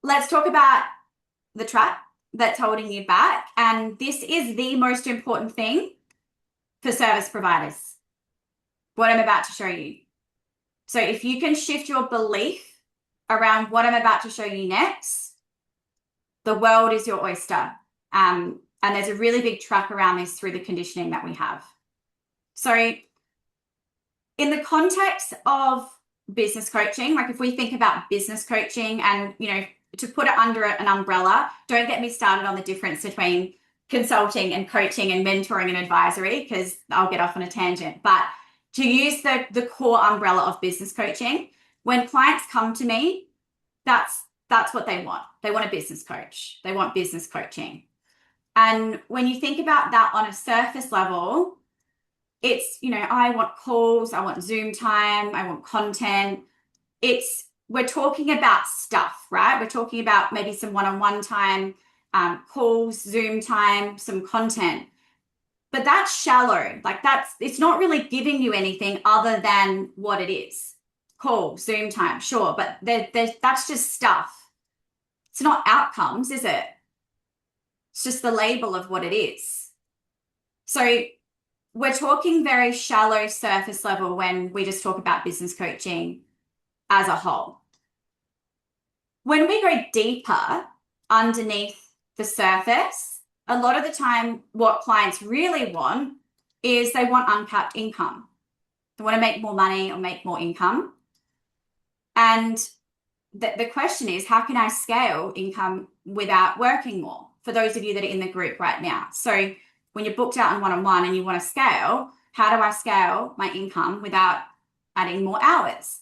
let's talk about the trap that's holding you back. And this is the most important thing for service providers, what I'm about to show you. So if you can shift your belief around what I'm about to show you next, the world is your oyster. And there's a really big trap around this through the conditioning that we have. So in the context of business coaching, like if we think about business coaching and, to put it under an umbrella, don't get me started on the difference between consulting and coaching and mentoring and advisory, because I'll get off on a tangent. But to use the core umbrella of business coaching, when clients come to me, that's what they want. They want a business coach. They want business coaching. And when you think about that on a surface level, it's, I want calls, I want Zoom time, I want content. We're talking about stuff, right? We're talking about maybe some one-on-one time, calls, Zoom time, some content. But that's shallow. It's not really giving you anything other than what it is. Call, Zoom time, sure. But that's just stuff. It's not outcomes, is it? It's just the label of what it is. So we're talking very shallow surface level when we just talk about business coaching as a whole. When we go deeper underneath the surface, a lot of the time what clients really want is they want uncapped income. They want to make more money or make more income. And the question is, how can I scale income without working more? For those of you that are in the group right now. So when you're booked out on one-on-one and you want to scale, how do I scale my income without adding more hours?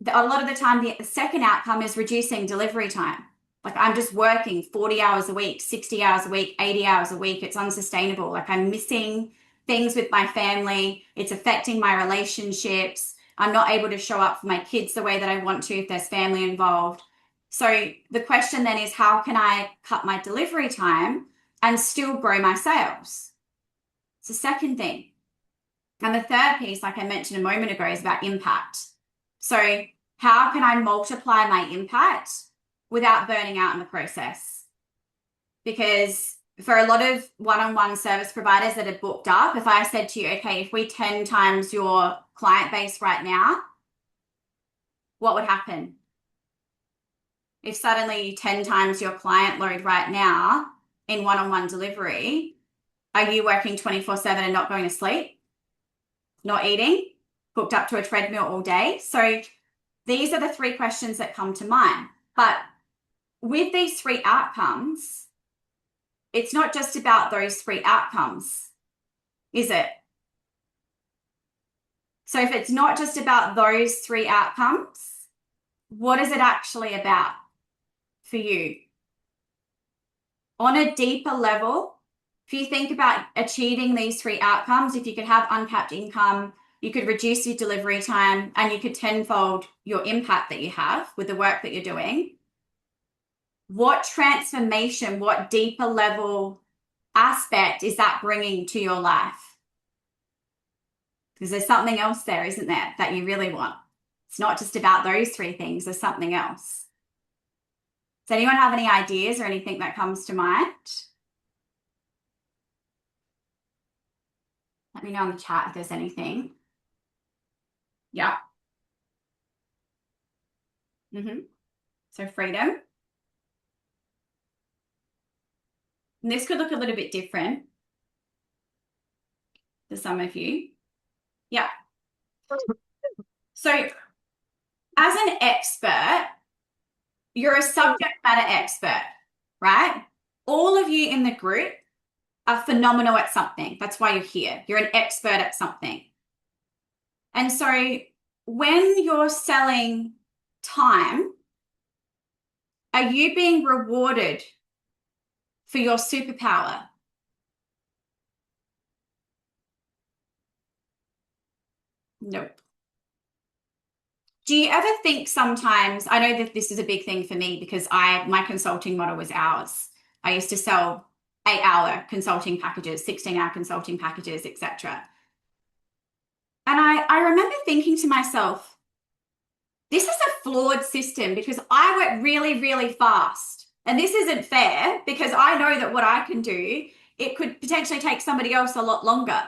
A lot of the time, the second outcome is reducing delivery time. Like I'm just working 40 hours a week, 60 hours a week, 80 hours a week. It's unsustainable. Like I'm missing things with my family. It's affecting my relationships. I'm not able to show up for my kids the way that I want to if there's family involved. So the question then is, how can I cut my delivery time and still grow my sales? It's the second thing. And the third piece, like I mentioned a moment ago, is about impact. So how can I multiply my impact without burning out in the process? Because for a lot of one-on-one service providers that are booked up, if I said to you, okay, if we 10 times your client base right now, what would happen? If suddenly 10 times your client load right now in one-on-one delivery, are you working 24/7 and not going to sleep? Not eating? Hooked up to a treadmill all day? So these are the three questions that come to mind. But with these three outcomes, it's not just about those three outcomes, is it? So if it's not just about those three outcomes, what is it actually about for you? On a deeper level, if you think about achieving these three outcomes, if you could have uncapped income, you could reduce your delivery time, and you could tenfold your impact that you have with the work that you're doing. What transformation, what deeper level aspect is that bringing to your life? Because there's something else there, isn't there, that you really want? It's not just about those three things, there's something else. Does anyone have any ideas or anything that comes to mind? Let me know in the chat if there's anything. Yeah. So freedom. And this could look a little bit different to some of you. Yeah. So as an expert, you're a subject matter expert, right? All of you in the group are phenomenal at something. That's why you're here. You're an expert at something. And so when you're selling time, are you being rewarded for your superpower? Nope. Do you ever think sometimes, I know that this is a big thing for me because my consulting model was hours. I used to sell 8-hour consulting packages, 16-hour consulting packages, etc. And I remember thinking to myself, This is a flawed system because I work really, really fast. And this isn't fair because I know that what I can do, it could potentially take somebody else a lot longer.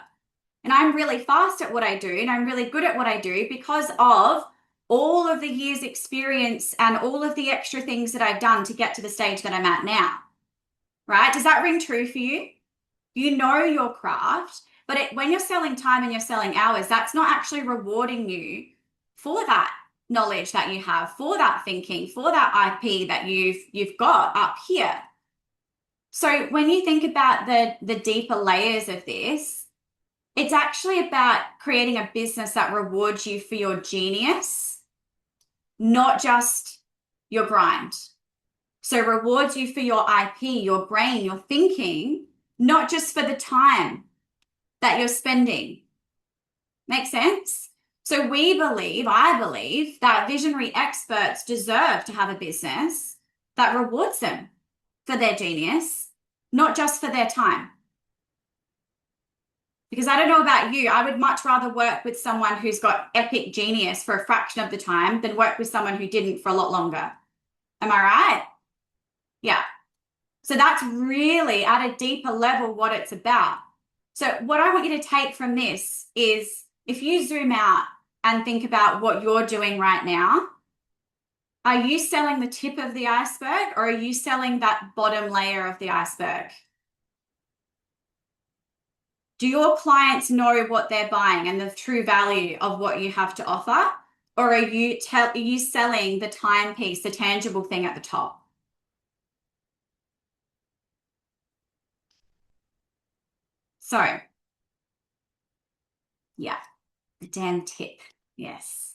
And I'm really fast at what I do and I'm really good at what I do because of all of the years' experience and all of the extra things that I've done to get to the stage that I'm at now. Right? Does that ring true for you? You know your craft, but when you're selling time and you're selling hours, that's not actually rewarding you for that knowledge that you have, for that thinking, for that IP that you've got up here. So when you think about the deeper layers of this, it's actually about creating a business that rewards you for your genius, not just your grind. So rewards you for your IP, your brain, your thinking, not just for the time that you're spending. Make sense? So I believe that visionary experts deserve to have a business that rewards them for their genius, not just for their time. Because I don't know about you, I would much rather work with someone who's got epic genius for a fraction of the time than work with someone who didn't for a lot longer. Am I right? Yeah. So that's really at a deeper level what it's about. So what I want you to take from this is if you zoom out and think about what you're doing right now, are you selling the tip of the iceberg or are you selling that bottom layer of the iceberg? Do your clients know what they're buying and the true value of what you have to offer? Or are you selling the timepiece, the tangible thing at the top? So, yeah, the damn tip. Yes.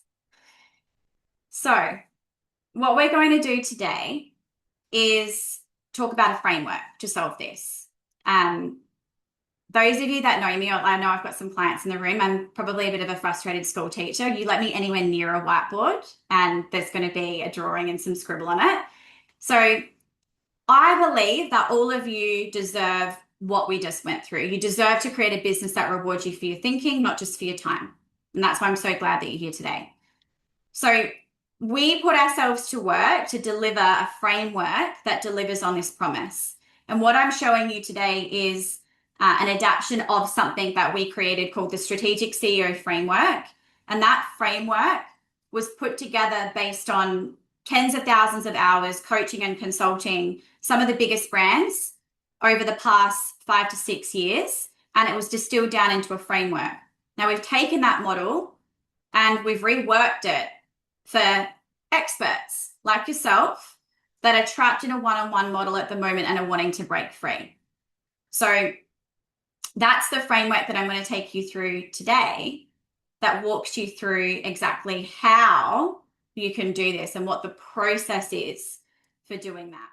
So, what we're going to do today is talk about a framework to solve this. Those of you that know me, I know I've got some clients in the room. I'm probably a bit of a frustrated school teacher. You let me anywhere near a whiteboard and there's going to be a drawing and some scribble on it. So I believe that all of you deserve what we just went through. You deserve to create a business that rewards you for your thinking, not just for your time. And that's why I'm so glad that you're here today. So we put ourselves to work to deliver a framework that delivers on this promise. And what I'm showing you today is an adaptation of something that we created called the Strategic CEO Framework. And that framework was put together based on tens of thousands of hours coaching and consulting some of the biggest brands over the past 5 to 6 years. And it was distilled down into a framework. Now we've taken that model and we've reworked it for experts like yourself that are trapped in a one-on-one model at the moment and are wanting to break free. So that's the framework that I'm going to take you through today that walks you through exactly how you can do this and what the process is for doing that.